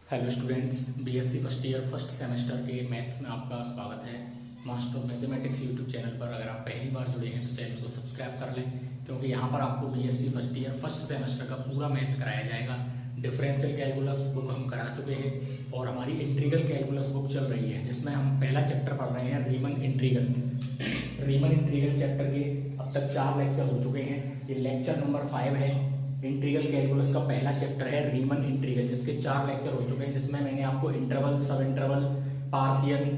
Hello students, BSc first year first semester के maths में आपका स्वागत है। Master of mathematics YouTube channel पर अगर आप पहली बार जुड़े हैं तो चैनल को सब्सक्राइब कर लें, क्योंकि यहाँ पर आपको BSc first year first semester का पूरा मैथ कराया जाएगा। डिफरेंशियल कैलकुलस बुक हम करा चुके हैं और हमारी इंटीग्रल कैलकुलस बुक चल रही है, जिसमें हम पहला चैप्टर पढ़ रहे हैं रीमन इंटीग्रल चैप्टर के अब तक 4 लेक्चर हो चुके हैं। ये लेक्चर नंबर 5 है। इंटीग्रल कैलकुलस का पहला चैप्टर है रीमन इंटीग्रल, जिसके 4 लेक्चर हो चुके हैं, जिसमें मैंने आपको इंटरवल, सब interval, partial,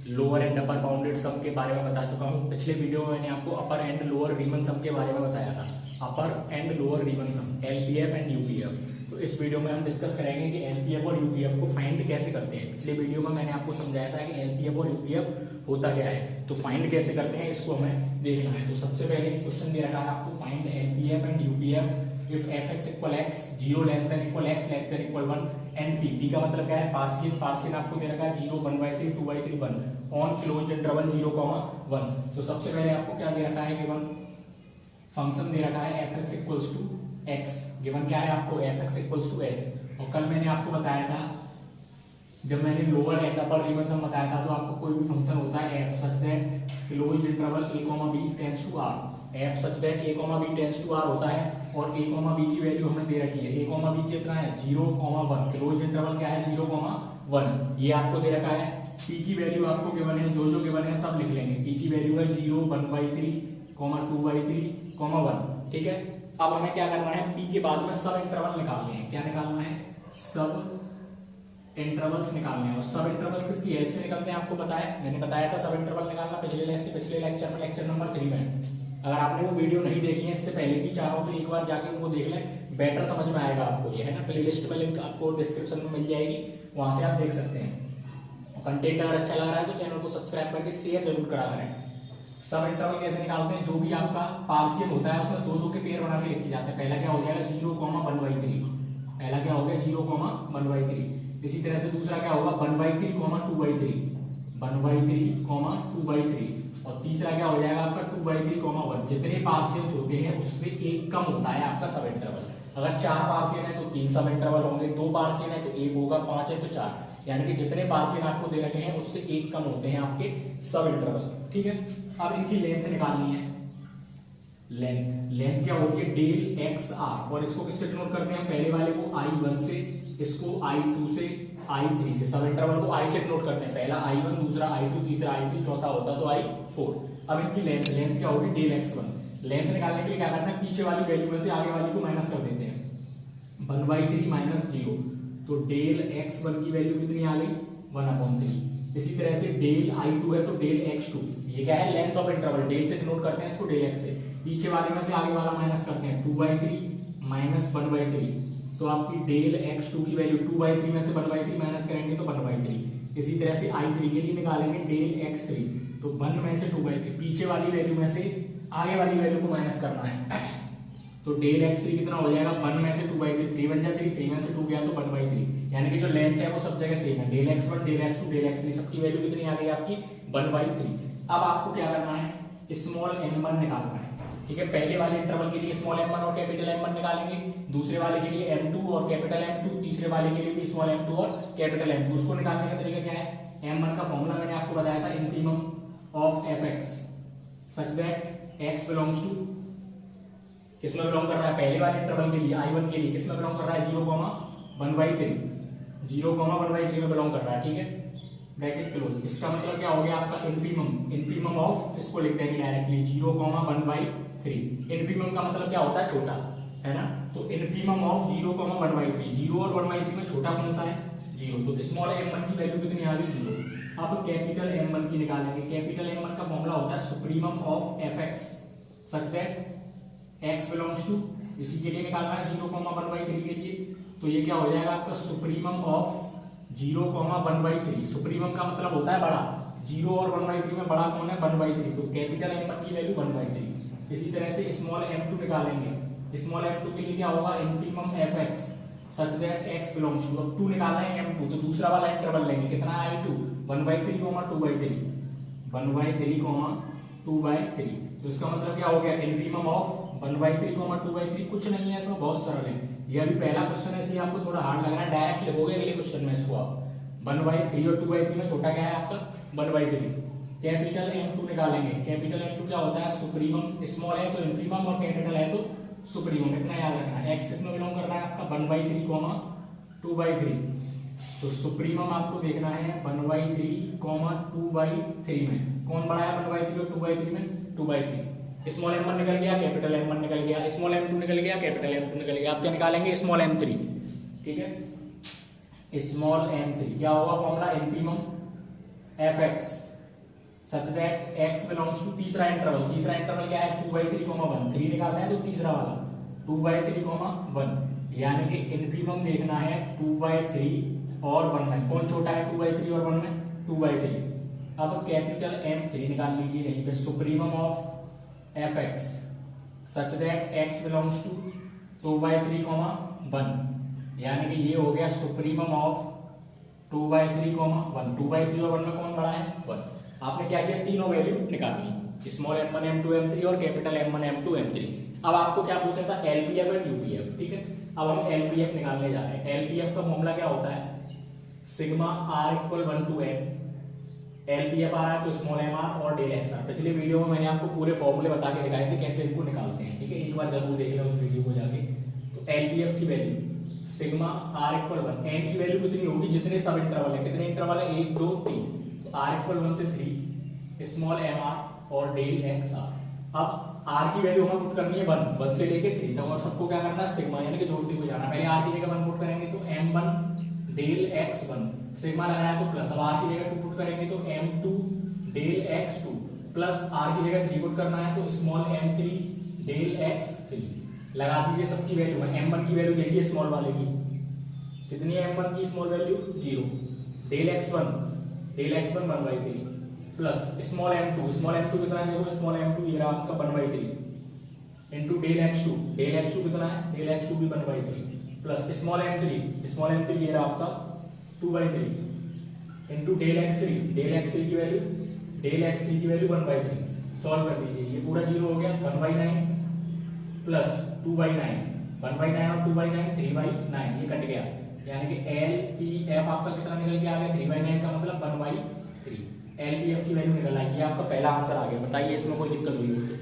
lower and upper bounded sum के बारे में बता चुका हूँ। पिछले वीडियो में मैंने आपको अपर एंड लोअर रीमन सम के बारे में बताया था, upper and lower Riemann sum, LPF and UPF. तो इस वीडियो में हम डिस्कस करेंगे कि एलपीएफ और यूपीएफ को फाइंड कैसे करते हैं। पिछले वीडियो में मैंने आपको समझाया था कि एलपीएफ और यूपीएफ होता क्या है, तो फाइंड कैसे करते हैं इसको हमें देखना है। तो सबसे पहले क्वेश्चन दे रखा है आपको, find LPF and UPF if fx equal x, 0 less than equal x, less than equal 1 and p का मतलब क्या है, पार्शियल आपको दे रखा है 0, 1/3, 2/3, 1 ऑन क्लोज्ड इंटरवल 0, 1। तो सबसे पहले आपको क्या दे रखा है, गिवन फंक्शन दे रखा है fx equals to x, given क्या है आपको fx इक्वल्स टू s। और कल मैंने आपको बताया था, जब मैंने लोअर एंड अपर रीमन सम बताया था, तो आपको कोई भी फंक्शन होता है f such that closed interval a, b tends to r, f such that a, b tends to r होता है। और a, b की वैल्यू हमें दे रखी है, a, b कितना है 0, 1, क्लोज्ड इंटरवल क्या है 0, 1, ये आपको दे रखा है। p की वैल्यू आपको गिवन है, जो गिवन है सब लिख लेंगे। p की वैल्यू है 0, 1/3, 2/3, 1। ठीक है, अब हमें क्या करना है, p के बाद में सब इंटरवल निकालने हैं। क्या निकालना है, सब इंटरवल्स निकालने हैं। और सब इंटरवल्स किसकी हेल्प से निकलते हैं आपको पता है, मैंने बताया था सब इंटरवल निकालना पिछले लेक्चर में, लेक्चर नंबर 3 में। अगर आपने वो वीडियो नहीं देखी है इससे पहले की, चाहो तो एक बार जाके उनको देख लें, बेटर समझ में आएगा आपको। ये है ना, प्लेलिस्ट में लिंक आपको डिस्क्रिप्शन में मिल जाएगी, वहां से आप देख सकते हैं। कंटेंट अगर अच्छा लग रहा है तो चैनल को सब्सक्राइब करके शेयर जरूर करा करें। सब इंटरवल कैसे निकालते हैं, जो भी आपका पार्शियल होता है उसमें 2 के पेयर बना के लिखे जाते हैं। पहला क्या हो जाएगा 0, 1/3, पहला क्या हो गया 0, 1/3। इसी तरह से दूसरा क्या होगा 1/3, 2/3, 1/3, 2/3। और तीसरा क्या हो जाएगा आपका 2/3, 1। जितने पार्शियल्स होते हैं उससे एक कम होता है आपका सब इंटरवल। अगर 4 पार्शियल है तो 3 सब इंटरवल होंगे, 2 पार्शियल है तो 1 होगा, 5 है तो 4। यानी कि जितने पार्शियल आपको दे रखे हैं उससे एक कम होते हैं आपके सब इंटरवल। ठीक है, अब इनकी लेंथ निकालनी है। लेंथ क्या होती है, डेल एक्स आर। और इसको किससे डिनोट करते हैं, पहले वाले को I1 से, इसको I2 से, I3 से। सब इंटरवल को I से डिनोट करते हैं, पहला I1, दूसरा I2, तीसरा I3, चौथा होता तो I4। अब इनकी लेंथ क्या होगी, डेल x1। लेंथ निकालने के लिए क्या करना है, पीछे वाली वैल्यू में से आगे वाली को माइनस कर देते हैं। 1/3 माइनस 0, तो डेल x1 की वैल्यू कितनी आ गई 1/3। इसी तरह से डेल I2 है तो डेल x2, ये क्या है लेंथ ऑफ इंटरवल, डेल से डिनोट करते हैं इसको, डेल x से। पीछे वाले में से आगे वाला माइनस करते हैं, 2/3 माइनस 1/3, तो आपकी डेल x2 की वैल्यू 2/3 में से 1/3 माइनस करेंगे तो 1/3। इसी तरह से I3 के लिए निकालेंगे डेल x3, तो 1 में से 2/3, पीछे वाली वैल्यू में से आगे वाली वैल्यू को माइनस करना है। तो डेल x3 कितना हो जाएगा 1 में से 2/3, 3 बन जाए 3 में से 2 गया तो 1/3। यानी कि जो लेंथ है वो सब जगह सेम है, del x1, del x2, del x3, सबकी वैल्यू कितनी आ गई आपकी 1/3। अब आपको क्या करना है, स्मॉल m1 निकालना है। ठीक है, पहले वाले इंटरवल के लिए स्मॉल m1 और कैपिटल M1 निकालेंगे, दूसरे वाले के लिए M2 और कैपिटल M2, तीसरे वाले के लिए भी स्मॉल m2 और कैपिटल M2। उसको निकालने का तरीका क्या है, m1 का फॉर्मूला मैंने आपको बताया था, infimum of fx such that x belongs to, किसमें बिलोंग कर रहा है, पहले वाले इंटरवल के लिए I1 के लिए किसमें बिलोंग कर रहा है 0, 1/3, 0, 1/3 में बिलोंग कर रहा है। ठीक है, ब्रैकेट क्लोज। इसका मतलब क्या हो गया आपका इंफिनिमम ऑफ, इसको लिख देंगे डायरेक्टली 0, 1/3। इंफिनिमम का मतलब क्या होता है, छोटा, है ना। तो इंफिनिमम ऑफ 0, 1/3, 0 और 1/3 में छोटा कौन सा है 0, तो स्मॉल m1 की वैल्यू कितनी आ गई 0। अब कैपिटल M1 की निकालेंगे। कैपिटल M1 का फॉर्मूला होता है supremum of fx such that x belongs to, इसी के लिए निकालना है 0, 1/3 के लिए। तो ये क्या हो जाएगा आपका सुप्रीमम ऑफ 0, 1/3। सुप्रीमम का मतलब होता है बड़ा, 0 और 1/3 में बड़ा कौन है 1/3, तो कैपिटल M1 की वैल्यू 1/3। इसी तरह से स्मॉल m2 निकालेंगे। स्मॉल m2 के लिए क्या होगा, infimum fx such that x belongs to, अब 2 निकालना है m2, तो दूसरा वाला इंटरवल लेंगे, कितना है I2, 1/3, 2/3, 1/3, 2/3। तो इसका मतलब क्या हो गया, इंफिनिमम ऑफ 1/3, 2/3 कुछ नहीं है इसमें, बहुत सरल है, ये अभी पहला क्वेश्चन है इसलिए आपको थोड़ा हार्ड लग रहा है, डायरेक्ट लिखोगे अगले क्वेश्चन में इसको आप 1/3 और 2/3 में छोटा क्या है आपका 1/3। कैपिटल M2 निकालेंगे। कैपिटल M2 क्या होता है, सुप्रीमम, स्मॉल है तो इन्फीमम और कैपिटल है तो सुप्रीमम, इतना याद रखना है। एक्स इसमें बिलोंग कर रहा है आपका 1/3, 2/3, तो सुप्रीमम आपको देखना है 1/3, 2/3 में कौन बड़ा है 1/3 और 2/3 में 2/3। स्मॉल m1 निकल गया, कैपिटल M1 निकल गया, स्मॉल m2 निकल गया, कैपिटल M2 निकल गया। आप क्या निकालेंगे, स्मॉल m3, ठीक है। स्मॉल m3 क्या होगा formula, infimum fx such that x belongs to तीसरा इंटरवल। तीसरा इंटरवल क्या है 2/3, 1, 3 निकालना है तो तीसरा वाला 2/3, 1, यानी कि इन्फीमम देखना है 2/3 और 1 में कौन छोटा है 2/3 और 1 में 2/3। अब कैपिटल M3 निकाल लीजिए यहीं पे, supremum of fx such that x belongs to 2/3, 1, यानी कि ये हो गया सुप्रीमम ऑफ 2/3, 1। 2/3 और 1 में कौन बड़ा है 1। आपने क्या किया, तीनों वैल्यू निकालनी, स्मॉल m1, m2, m3 और कैपिटल M1, M2, M3। अब आपको क्या पूछा था, LPF और UPF, ठीक है। अब हम LPF निकालने जा रहे हैं। LPF का फॉर्मूला क्या होता है, sigma r = 1 to n। LPF आ रहा है तो स्मॉल mr और डेल xr। पिछले वीडियो में मैंने आपको पूरे फॉर्मूले बता के दिखाए थे कैसे इनको निकालते हैं, ठीक है, एक बार जरूर देख लें उस वीडियो को जाके। तो LPF की वैल्यू सिग्मा r = 1, n की वैल्यू कितनी होगी, जितने सब इंटरवल है, कितने इंटरवल है 1, 2, 3, तो r = 1 से 3, स्मॉल mr और डेल xr। अब r की वैल्यू हमें पुट करनी है 1 से लेके 3 तक, और सबको क्या करना है सिग्मा यानी कि जोड़ते हुए जाना। पहले r की जगह 1 पुट करेंगे तो m1 डेल x1, सिग्मा लग रहा है तो प्लस। अब r की जगह 2 पुट करेंगे तो m2 del x2, plus r की जगह 3 पुट करना है तो स्मॉल m3 डेल x3। लगा दीजिए सबकी वैल्यू में। m1 की वैल्यू देखिए स्मॉल वाले की कितनी है, m1 की small value 0, del x1 1/3 plus small m2 कितना है देखो, स्मॉल m2 ये रहा आपका 1/3 इनटू डेल x2 कितना है, डेल x2 भी 1/3 प्लस स्मॉल m3 ये रहा आपका 2/3 इनटू डेल x3 की वैल्यू 1/3। सॉल्व कर दीजिए, ये पूरा 0 हो गया, 1/9 प्लस 2/9, 1/9 और 2/9 3/9, ये कट गया, यानी कि LPF आपका कितना निकल के आ गया 3/9 का मतलब 1/3। LPF की वैल्यू निकल आई, ये आपका पहला आंसर आ गया। बताइए इसमें कोई दिक्कत हुई हो तो।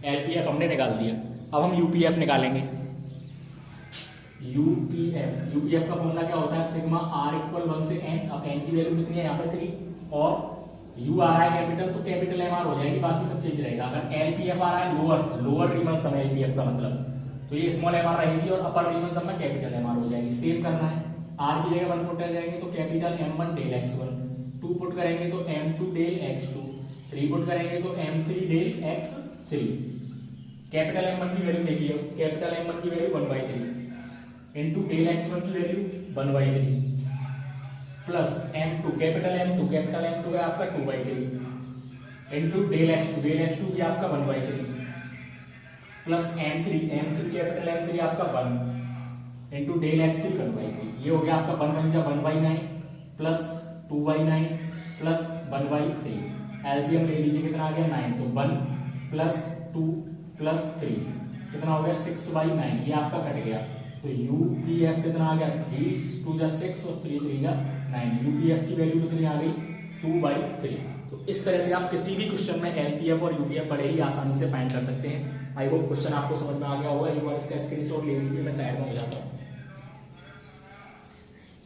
LPF हमने निकाल दिया। अब हम UPF निकालेंगे। UPF का फॉर्मूला क्या होता है, सिग्मा r = 1 से n। अब n की वैल्यू कितनी है यहाँ पे 3, और U आ रहा है कैपिटल तो कैपिटल MR हो जाएगी, बाकी सब चेंज रहेगा। अगर LPF आ रहा है लोअर रीमन सम LPF का मतलब, तो ये स्मॉल mr रहेगी और अपर रीमन सम में कैपिटल MR हो जाएगी। सेव करना है, r की जगह 1 पुट कर जाएंगे तो capital M1 del x1, 2 put करेंगे तो M2 डेल x2, 3 पुट करेंगे तो M3 del x3। Capital M1 की वैल्यू देखिए, कैपिटल M1 की वैल्यू 1/3 इनटू डेल x1 की वैल्यू 1/3 प्लस कैपिटल M2 है आपका 2/3 इनटू डेल x2 भी आपका 1/3 प्लस M3 कैपिटल M3 आपका 1 इनटू डेल x3 1/3। ये हो गया आपका 1/9 प्लस 2/9 प्लस 1/3। एलसीएम ले लीजिए, कितना आ गया 9, तो 1 प्लस 2 प्लस 3 कितना हो गया 6/9, ये आपका कट गया। तो UPF कितना आ गया 3 2 जा 6 और 3 3 जा 9। UPF की वैल्यू कितनी आ गई 2/3। तो इस तरह से आप किसी भी क्वेश्चन में LPF और UPF बड़े ही आसानी से फाइंड कर सकते हैं। आई होप क्वेश्चन आपको समझ में आ गया होगा। एक बार इसका स्क्रीनशॉट ले लीजिए, मैं साइड में हो जाता हूँ,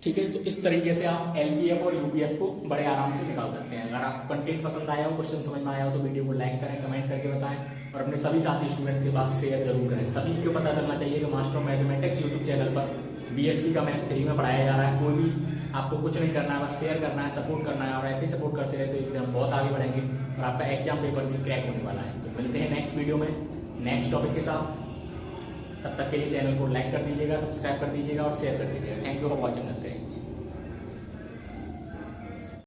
ठीक है। तो इस तरीके से आप LPF और UPF को बड़े आराम से निकाल सकते हैं। अगर आपको कंटेंट पसंद आया हो, क्वेश्चन समझ में आया हो, तो वीडियो को लाइक करें, कमेंट करके बताएं और अपने सभी साथी स्टूडेंट्स के पास शेयर जरूर करें। सभी को पता चलना चाहिए कि master of mathematics YouTube channel पर BSc का मैथ 3 में पढ़ाया जा रहा है। कोई भी आपको कुछ नहीं करना है, बस शेयर करना है, सपोर्ट करना है, और ऐसे ही सपोर्ट करते रहे तो एकदम बहुत आगे बढ़ेंगे और आपका एग्जाम पेपर भी क्रैक होने वाला है। तो मिलते हैं नेक्स्ट वीडियो में नेक्स्ट टॉपिक के साथ। तब तक के लिए चैनल को लाइक कर दीजिएगा, सब्सक्राइब कर दीजिएगा और शेयर कर दीजिएगा। Thank you for watching this guys.